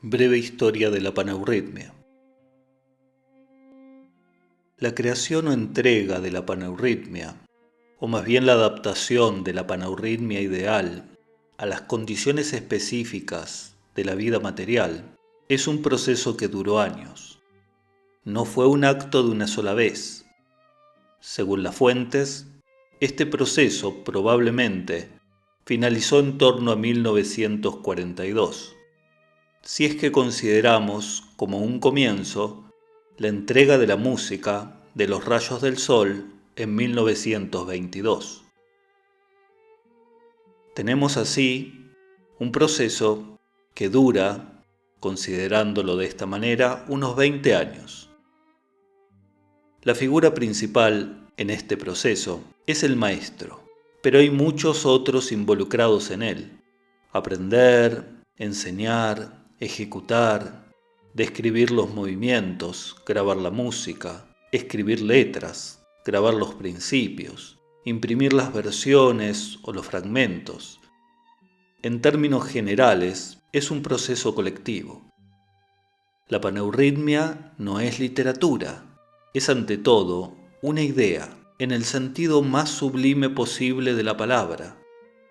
Breve historia de la paneurritmia. La creación o entrega de la paneurritmia, o más bien la adaptación de la paneurritmia ideal a las condiciones específicas de la vida material, es un proceso que duró años. No fue un acto de una sola vez. Según las fuentes, este proceso probablemente finalizó en torno a 1942. Si es que consideramos como un comienzo la entrega de la música de los rayos del sol en 1922. Tenemos así un proceso que dura, considerándolo de esta manera, unos 20 años. La figura principal en este proceso es el maestro, pero hay muchos otros involucrados en él. Aprender, enseñar, ejecutar, describir los movimientos, grabar la música, escribir letras, grabar los principios, imprimir las versiones o los fragmentos. En términos generales, es un proceso colectivo. La paneurritmia no es literatura, es ante todo una idea, en el sentido más sublime posible de la palabra.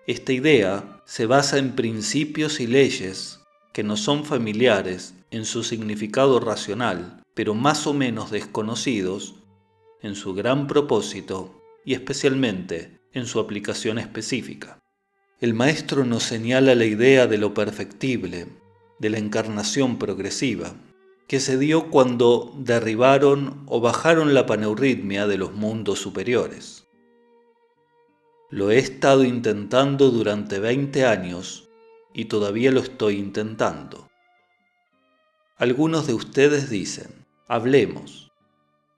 Esta idea se basa en principios y leyes que nos son familiares en su significado racional, pero más o menos desconocidos en su gran propósito y especialmente en su aplicación específica. El maestro nos señala la idea de lo perfectible, de la encarnación progresiva, que se dio cuando derribaron o bajaron la paneurritmia de los mundos superiores. Lo he estado intentando durante 20 años y todavía lo estoy intentando. Algunos de ustedes dicen, hablemos.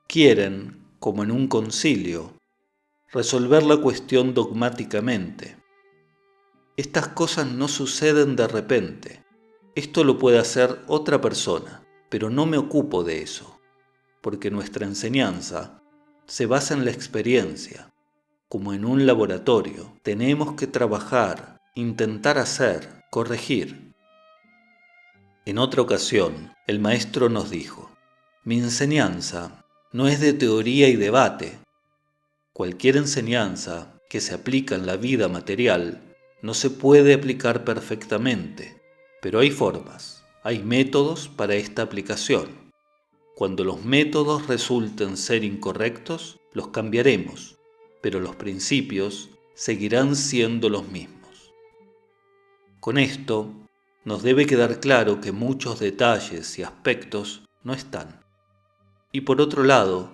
Quieren, como en un concilio, resolver la cuestión dogmáticamente. Estas cosas no suceden de repente. Esto lo puede hacer otra persona, pero no me ocupo de eso, porque nuestra enseñanza se basa en la experiencia. Como en un laboratorio, tenemos que trabajar, intentar hacer, corregir. En otra ocasión, el maestro nos dijo, mi enseñanza no es de teoría y debate. Cualquier enseñanza que se aplica en la vida material no se puede aplicar perfectamente, pero hay formas, hay métodos para esta aplicación. Cuando los métodos resulten ser incorrectos, los cambiaremos, pero los principios seguirán siendo los mismos. Con esto, nos debe quedar claro que muchos detalles y aspectos no están. Y por otro lado,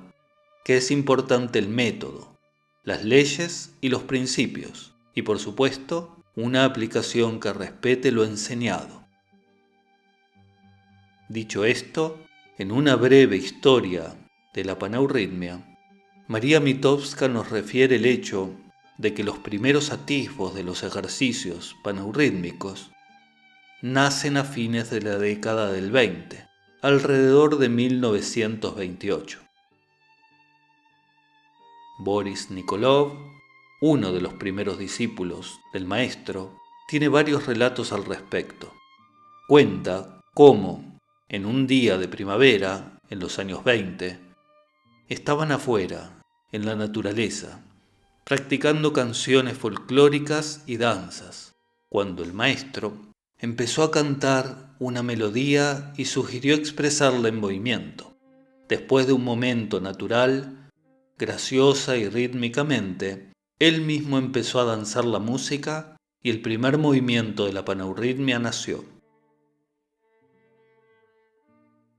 que es importante el método, las leyes y los principios, y por supuesto, una aplicación que respete lo enseñado. Dicho esto, en una breve historia de la paneurritmia, María Mitowska nos refiere el hecho de que los primeros atisbos de los ejercicios paneurrítmicos nacen a fines de la década del 20, alrededor de 1928. Boris Nikolov, uno de los primeros discípulos del maestro, tiene varios relatos al respecto. Cuenta cómo, en un día de primavera, en los años 20, estaban afuera, en la naturaleza, practicando canciones folclóricas y danzas, cuando el maestro empezó a cantar una melodía y sugirió expresarla en movimiento. Después de un momento natural, graciosa y rítmicamente, él mismo empezó a danzar la música y el primer movimiento de la paneurritmia nació.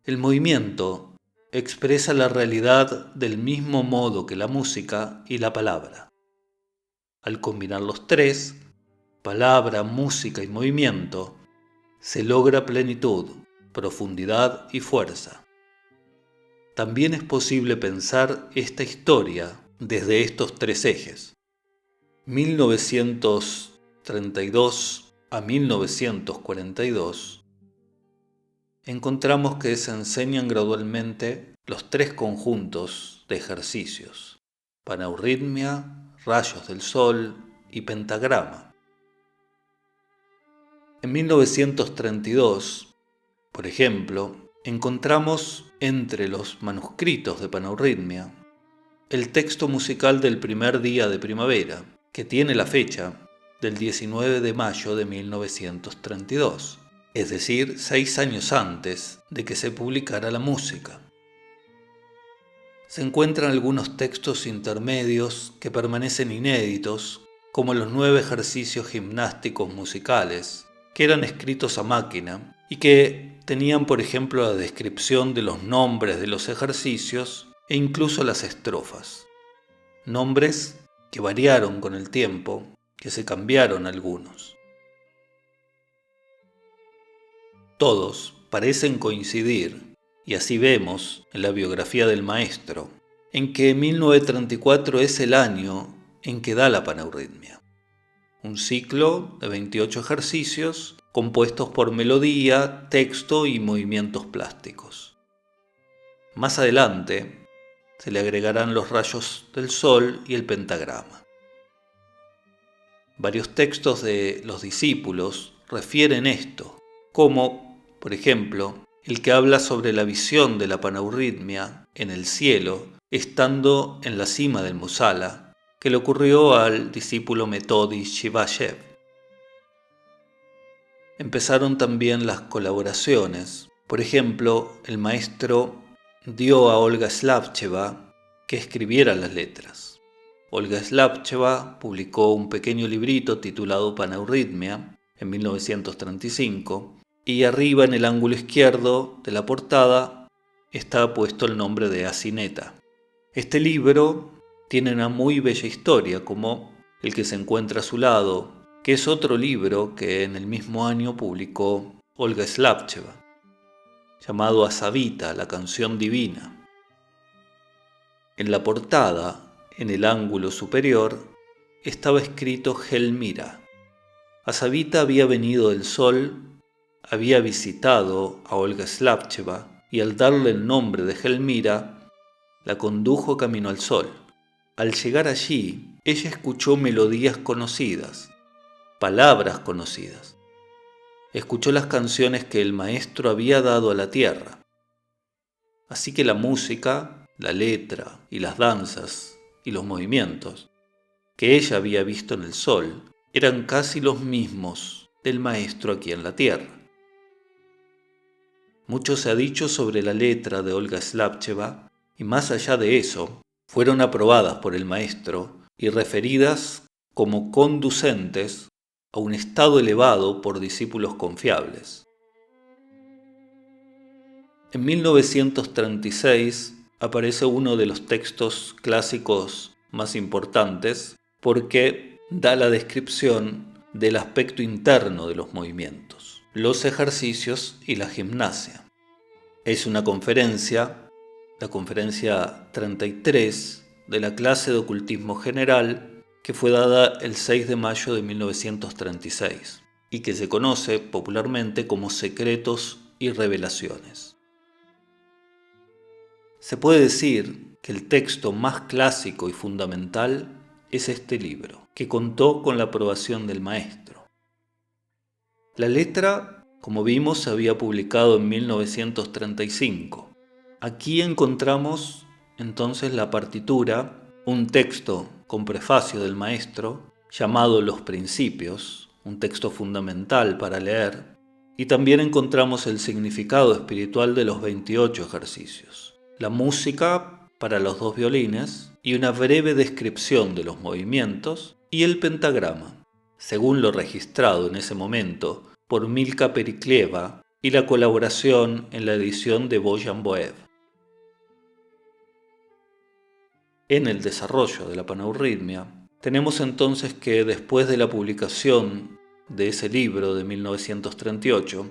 El movimiento expresa la realidad del mismo modo que la música y la palabra. Al combinar los tres, palabra, música y movimiento, se logra plenitud, profundidad y fuerza. También es posible pensar esta historia desde estos tres ejes. 1932 a 1942 encontramos que se enseñan gradualmente los tres conjuntos de ejercicios, paneurritmia, rayos del sol y pentagrama. En 1932, Por ejemplo, encontramos entre los manuscritos de Panaurritmia el texto musical del primer día de primavera, que tiene la fecha del 19 de mayo de 1932, es decir, 6 años antes de que se publicara la música. Se encuentran algunos textos intermedios que permanecen inéditos, como los 9 ejercicios gimnásticos musicales, que eran escritos a máquina y que tenían, por ejemplo, la descripción de los nombres de los ejercicios e incluso las estrofas. Nombres que variaron con el tiempo, que se cambiaron algunos. Todos parecen coincidir, y así vemos en la biografía del maestro, en que 1934 es el año en que da la Panaurritmia. Un ciclo de 28 ejercicios compuestos por melodía, texto y movimientos plásticos. Más adelante se le agregarán los rayos del sol y el pentagrama. Varios textos de los discípulos refieren esto, como, por ejemplo, el que habla sobre la visión de la Panaurritmia en el cielo, estando en la cima del Musala, que le ocurrió al discípulo Metodi Shivayev. Empezaron también las colaboraciones. Por ejemplo, el maestro dio a Olga Slavcheva que escribiera las letras. Olga Slavcheva publicó un pequeño librito titulado Panaurritmia en 1935, y arriba en el ángulo izquierdo de la portada está puesto el nombre de Asineta. Este libro tiene una muy bella historia, como el que se encuentra a su lado, que es otro libro que en el mismo año publicó Olga Slavcheva, llamado Asavita, la canción divina. En la portada, en el ángulo superior, estaba escrito Helmira. Asavita había venido del sol, había visitado a Olga Slavcheva y al darle el nombre de Helmira, la condujo camino al sol. Al llegar allí, ella escuchó melodías conocidas, palabras conocidas. Escuchó las canciones que el maestro había dado a la tierra. Así que la música, la letra y las danzas y los movimientos que ella había visto en el sol eran casi los mismos del maestro aquí en la tierra. Mucho se ha dicho sobre la letra de Olga Slavcheva, y más allá de eso, fueron aprobadas por el maestro y referidas como conducentes a un estado elevado por discípulos confiables. En 1936 aparece uno de los textos clásicos más importantes porque da la descripción del aspecto interno de los movimientos, los ejercicios y la gimnasia. Es una conferencia, la conferencia 33 de la clase de ocultismo general, que fue dada el 6 de mayo de 1936 y que se conoce popularmente como Secretos y Revelaciones. Se puede decir que el texto más clásico y fundamental es este libro, que contó con la aprobación del maestro. La letra, como vimos, se había publicado en 1935. Aquí encontramos entonces la partitura, un texto con prefacio del maestro, llamado Los Principios, un texto fundamental para leer, y también encontramos el significado espiritual de los 28 ejercicios, la música para los 2 violines y una breve descripción de los movimientos y el pentagrama, según lo registrado en ese momento por Milka Periklieva y la colaboración en la edición de Bojan Boev. En el desarrollo de la Panaurritmia, tenemos entonces que después de la publicación de ese libro de 1938,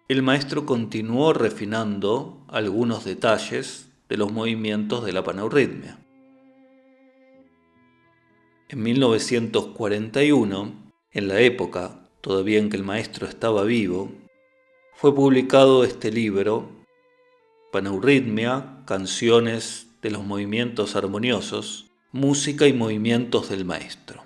el maestro continuó refinando algunos detalles de los movimientos de la Panaurritmia. En 1941, en la época todavía en que el maestro estaba vivo, fue publicado este libro, Panaurritmia, canciones de los movimientos armoniosos, música y movimientos del maestro.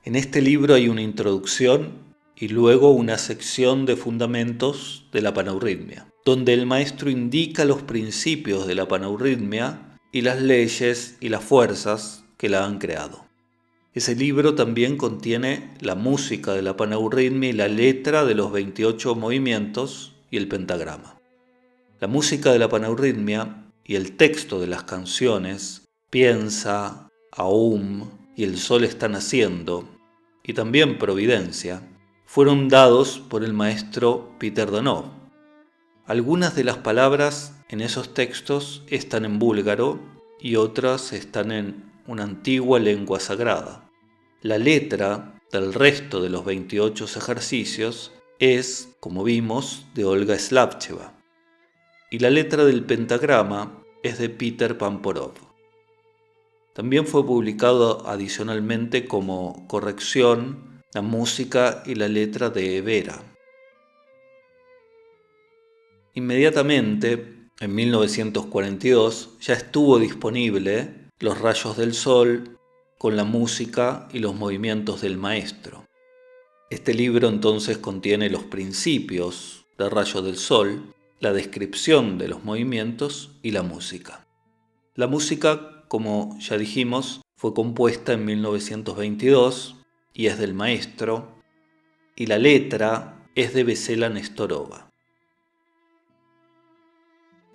En este libro hay una introducción y luego una sección de fundamentos de la paneurritmia, donde el maestro indica los principios de la paneurritmia y las leyes y las fuerzas que la han creado. Ese libro también contiene la música de la paneurritmia y la letra de los 28 movimientos y el pentagrama. La música de la paneurritmia y el texto de las canciones Piensa, Aum y El sol está naciendo, y también Providencia, fueron dados por el maestro Peter Danov. Algunas de las palabras en esos textos están en búlgaro y otras están en una antigua lengua sagrada. La letra del resto de los 28 ejercicios es, como vimos, de Olga Slavcheva. Y la letra del pentagrama es de Peter Pamporov. También fue publicado adicionalmente como corrección la música y la letra de Evera. Inmediatamente, en 1942, ya estuvo disponible Los rayos del sol con la música y los movimientos del maestro. Este libro entonces contiene los principios de Rayos del Sol, la descripción de los movimientos y la música. La música, como ya dijimos, fue compuesta en 1922 y es del maestro, y la letra es de Vesela Nestorova.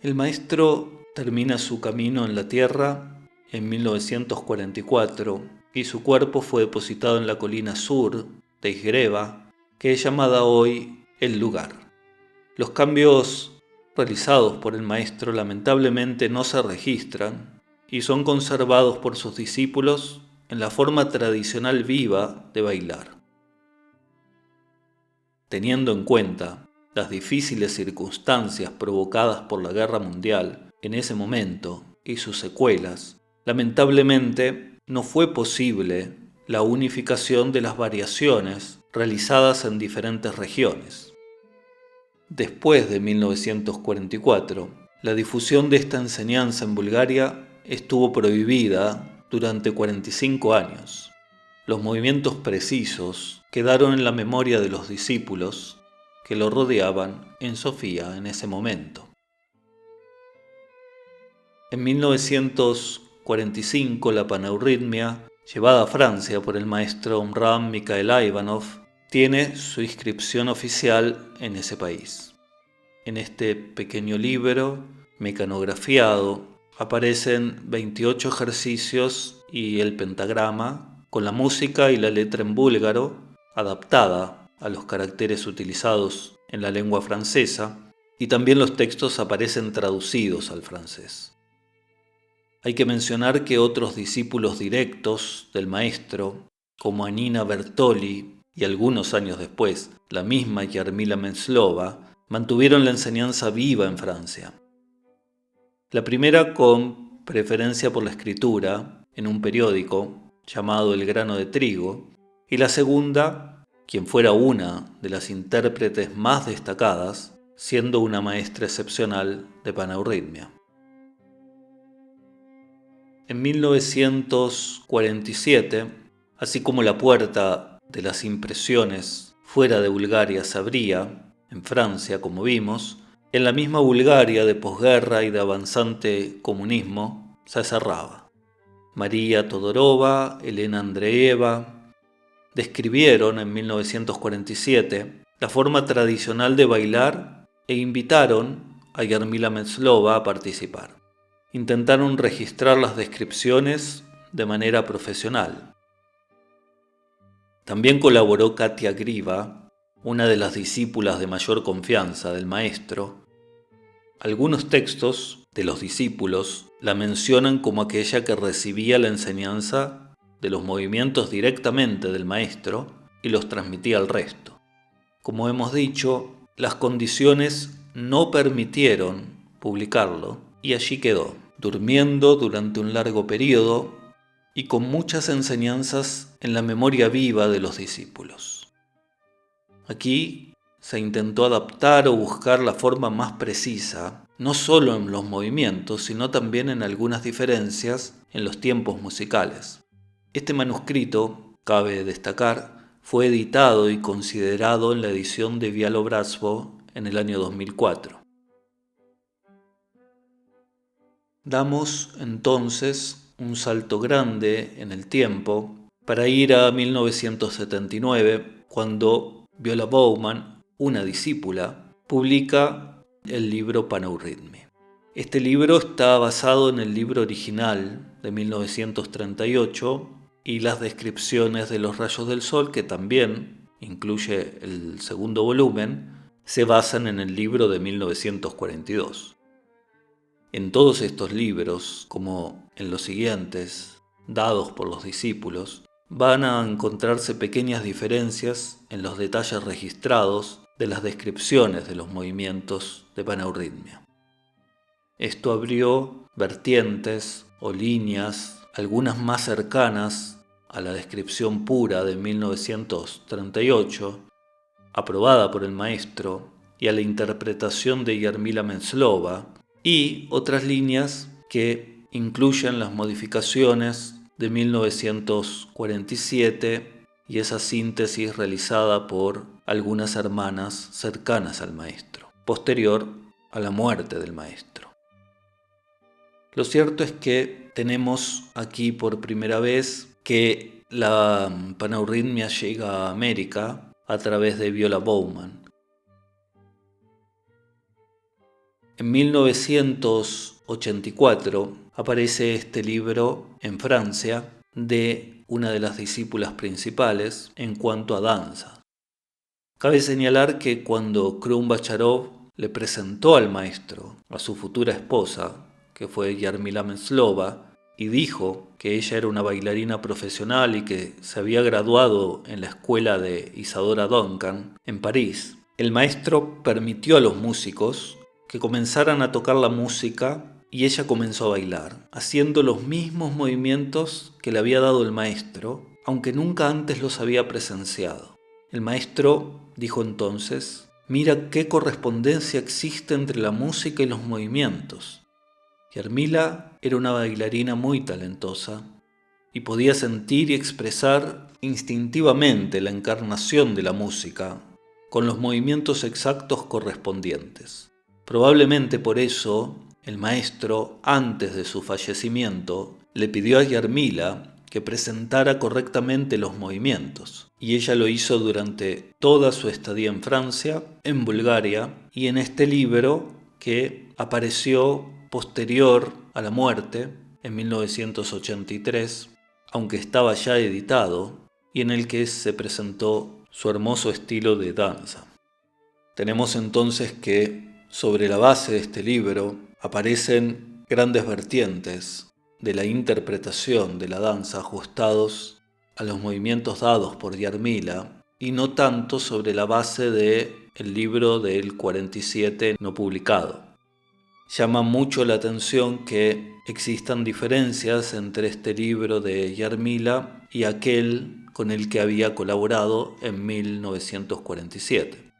El maestro termina su camino en la tierra en 1944 y su cuerpo fue depositado en la colina sur de Isgreva, que es llamada hoy El Lugar. Los cambios realizados por el maestro lamentablemente no se registran y son conservados por sus discípulos en la forma tradicional viva de bailar. Teniendo en cuenta las difíciles circunstancias provocadas por la Guerra Mundial en ese momento y sus secuelas, lamentablemente no fue posible la unificación de las variaciones realizadas en diferentes regiones. Después de 1944, la difusión de esta enseñanza en Bulgaria estuvo prohibida durante 45 años. Los movimientos precisos quedaron en la memoria de los discípulos que lo rodeaban en Sofía en ese momento. En 1945, la paneurritmia, llevada a Francia por el maestro Omram Mikhail Ivanov, tiene su inscripción oficial en ese país. En este pequeño libro, mecanografiado, aparecen 28 ejercicios y el pentagrama, con la música y la letra en búlgaro, adaptada a los caracteres utilizados en la lengua francesa, y también los textos aparecen traducidos al francés. Hay que mencionar que otros discípulos directos del maestro, como Anina Bertoli y algunos años después, la misma Yarmila Menslova, mantuvieron la enseñanza viva en Francia. La primera con preferencia por la escritura, en un periódico llamado El Grano de Trigo, y la segunda, quien fuera una de las intérpretes más destacadas, siendo una maestra excepcional de paneurritmia. En 1947, así como la puerta de las impresiones fuera de Bulgaria se abría, en Francia, como vimos, en la misma Bulgaria de posguerra y de avanzante comunismo se cerraba. María Todorova, Elena Andreeva describieron en 1947 la forma tradicional de bailar e invitaron a Yarmila Menslova a participar. Intentaron registrar las descripciones de manera profesional. También colaboró Katia Griva, una de las discípulas de mayor confianza del maestro. Algunos textos de los discípulos la mencionan como aquella que recibía la enseñanza de los movimientos directamente del maestro y los transmitía al resto. Como hemos dicho, las condiciones no permitieron publicarlo y allí quedó, durmiendo durante un largo periodo y con muchas enseñanzas en la memoria viva de los discípulos. Aquí se intentó adaptar o buscar la forma más precisa, no solo en los movimientos, sino también en algunas diferencias en los tiempos musicales. Este manuscrito, cabe destacar, fue editado y considerado en la edición de Bialo-Brzezwo en el año 2004. Damos entonces un salto grande en el tiempo para ir a 1979, cuando Viola Bowman, una discípula, publica el libro Panaurrhytmia. Este libro está basado en el libro original de 1938 y las descripciones de los rayos del sol, que también incluye el segundo volumen, se basan en el libro de 1942. En todos estos libros, como en los siguientes, dados por los discípulos, van a encontrarse pequeñas diferencias en los detalles registrados de las descripciones de los movimientos de Panaurrhytmia. Esto abrió vertientes o líneas, algunas más cercanas a la descripción pura de 1938, aprobada por el maestro, y a la interpretación de Jarmila Meslova, y otras líneas que incluyen las modificaciones de 1947 y esa síntesis realizada por algunas hermanas cercanas al maestro, posterior a la muerte del maestro. Lo cierto es que tenemos aquí por primera vez que la Panaurrhytmia llega a América a través de Viola Bowman. En 1984 aparece este libro en Francia de una de las discípulas principales en cuanto a danza. Cabe señalar que cuando Krum-Bacharov le presentó al maestro a su futura esposa, que fue Jarmila Meslova, y dijo que ella era una bailarina profesional y que se había graduado en la escuela de Isadora Duncan en París, el maestro permitió a los músicos que comenzaran a tocar la música y ella comenzó a bailar, haciendo los mismos movimientos que le había dado el maestro, aunque nunca antes los había presenciado. El maestro dijo entonces: «Mira qué correspondencia existe entre la música y los movimientos». Jarmila era una bailarina muy talentosa y podía sentir y expresar instintivamente la encarnación de la música con los movimientos exactos correspondientes. Probablemente por eso, el maestro, antes de su fallecimiento, le pidió a Jarmila que presentara correctamente los movimientos, y ella lo hizo durante toda su estadía en Francia, en Bulgaria, y en este libro que apareció posterior a la muerte, en 1983, aunque estaba ya editado, y en el que se presentó su hermoso estilo de danza. Tenemos entonces que sobre la base de este libro aparecen grandes vertientes de la interpretación de la danza ajustados a los movimientos dados por Jarmila y no tanto sobre la base del libro del 47 no publicado. Llama mucho la atención que existan diferencias entre este libro de Jarmila y aquel con el que había colaborado en 1947.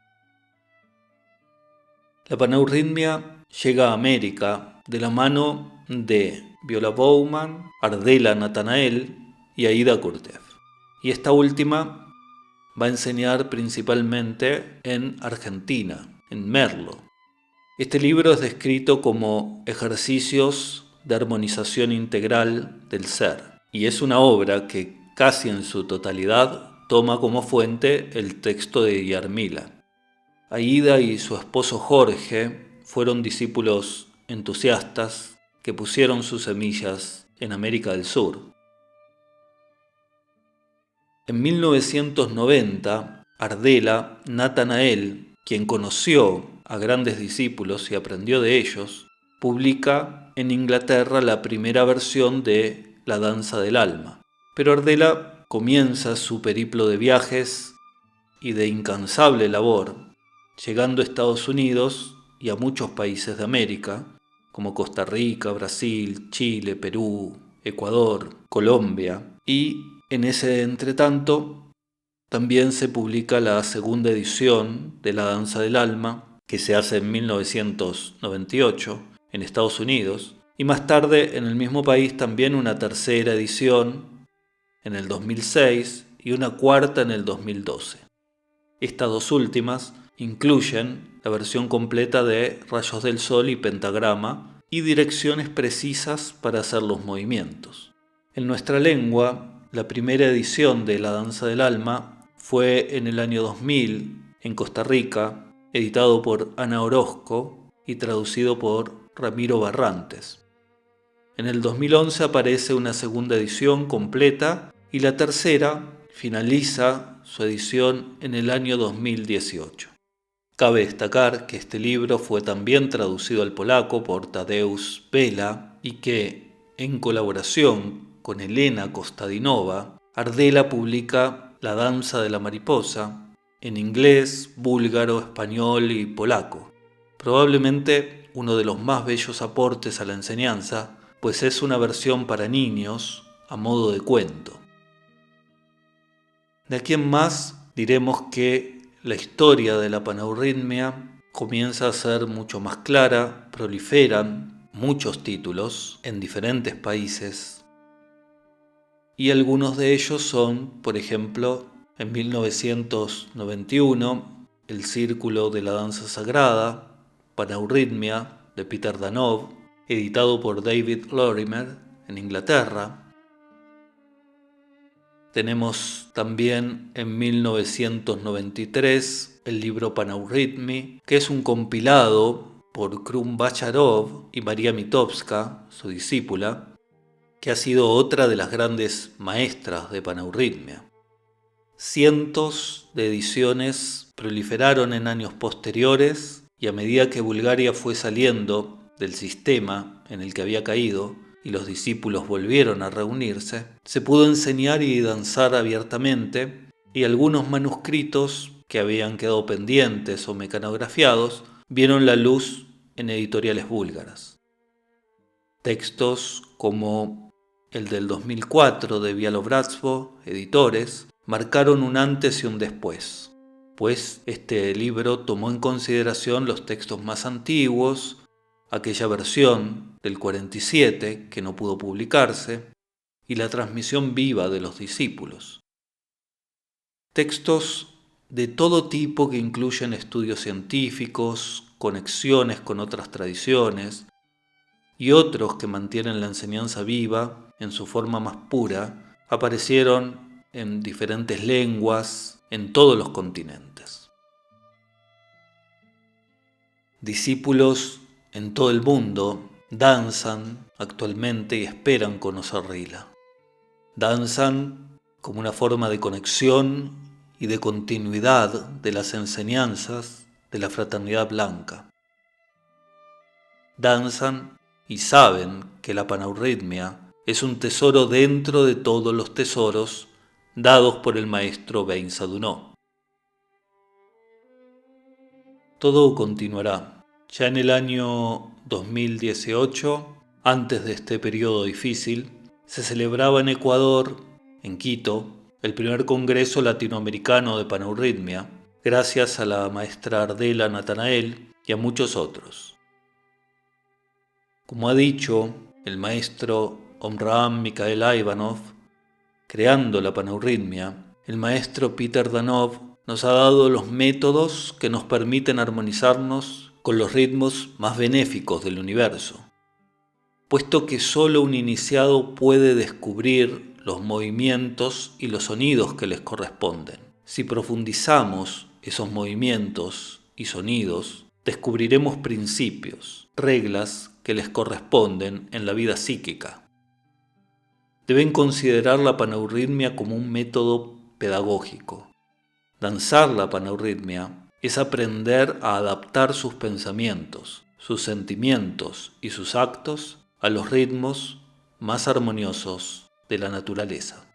La Panaurrhytmia llega a América de la mano de Viola Bowman, Ardela Nathanael y Aida Kurtev. Y esta última va a enseñar principalmente en Argentina, en Merlo. Este libro es descrito como ejercicios de armonización integral del ser, y es una obra que casi en su totalidad toma como fuente el texto de Jarmila. Aida y su esposo Jorge fueron discípulos entusiastas que pusieron sus semillas en América del Sur. En 1990, Ardela Nathanael, quien conoció a grandes discípulos y aprendió de ellos, publica en Inglaterra la primera versión de La danza del alma. Pero Ardela comienza su periplo de viajes y de incansable labor, llegando a Estados Unidos y a muchos países de América, como Costa Rica, Brasil, Chile, Perú, Ecuador, Colombia, y en ese entretanto también se publica la segunda edición de La danza del alma, que se hace en 1998 en Estados Unidos, y más tarde en el mismo país también una tercera edición en el 2006 y una cuarta en el 2012. Estas dos últimas incluyen la versión completa de rayos del sol y pentagrama y direcciones precisas para hacer los movimientos. En nuestra lengua, la primera edición de La Danza del Alma fue en el año 2000 en Costa Rica, editado por Ana Orozco y traducido por Ramiro Barrantes. En el 2011 aparece una segunda edición completa y la tercera finaliza su edición en el año 2018. Cabe destacar que este libro fue también traducido al polaco por Tadeusz Vela y que, en colaboración con Elena Kostadinova, Ardela publica La Danza de la Mariposa en inglés, búlgaro, español y polaco. Probablemente uno de los más bellos aportes a la enseñanza, pues es una versión para niños a modo de cuento. De aquí en más diremos que la historia de la panaurritmia comienza a ser mucho más clara, proliferan muchos títulos en diferentes países y algunos de ellos son, por ejemplo, en 1991, El Círculo de la Danza Sagrada, Panaurritmia, de Peter Danov, editado por David Lorimer en Inglaterra. Tenemos también en 1993 el libro Panaurritmy, que es un compilado por Krum Bacharov y María Mitowska, su discípula, que ha sido otra de las grandes maestras de panaurritmia. Cientos de ediciones proliferaron en años posteriores y a medida que Bulgaria fue saliendo del sistema en el que había caído y los discípulos volvieron a reunirse, se pudo enseñar y danzar abiertamente y algunos manuscritos que habían quedado pendientes o mecanografiados vieron la luz en editoriales búlgaras. Textos como el del 2004 de Bialobratstvo, editores, marcaron un antes y un después, pues este libro tomó en consideración los textos más antiguos, aquella versión del 47 que no pudo publicarse, y la transmisión viva de los discípulos. Textos de todo tipo que incluyen estudios científicos, conexiones con otras tradiciones, y otros que mantienen la enseñanza viva en su forma más pura, aparecieron en diferentes lenguas en todos los continentes. Discípulos en todo el mundo danzan actualmente y esperan conocer Rila. Danzan como una forma de conexión y de continuidad de las enseñanzas de la fraternidad blanca. Danzan y saben que la panaurritmia es un tesoro dentro de todos los tesoros dados por el maestro Bein Sadunó. Todo continuará. Ya en el año 2018, antes de este periodo difícil, se celebraba en Ecuador, en Quito, el primer Congreso Latinoamericano de Panaurritmia, gracias a la maestra Ardela Natanael y a muchos otros. Como ha dicho el maestro Omraam Mikhail Ivanov, creando la panaurritmia, el maestro Peter Danov nos ha dado los métodos que nos permiten armonizarnos con los ritmos más benéficos del universo, puesto que solo un iniciado puede descubrir los movimientos y los sonidos que les corresponden. Si profundizamos esos movimientos y sonidos, descubriremos principios, reglas que les corresponden en la vida psíquica. Deben considerar la panaurritmia como un método pedagógico. Danzar la panaurritmia es aprender a adaptar sus pensamientos, sus sentimientos y sus actos a los ritmos más armoniosos de la naturaleza.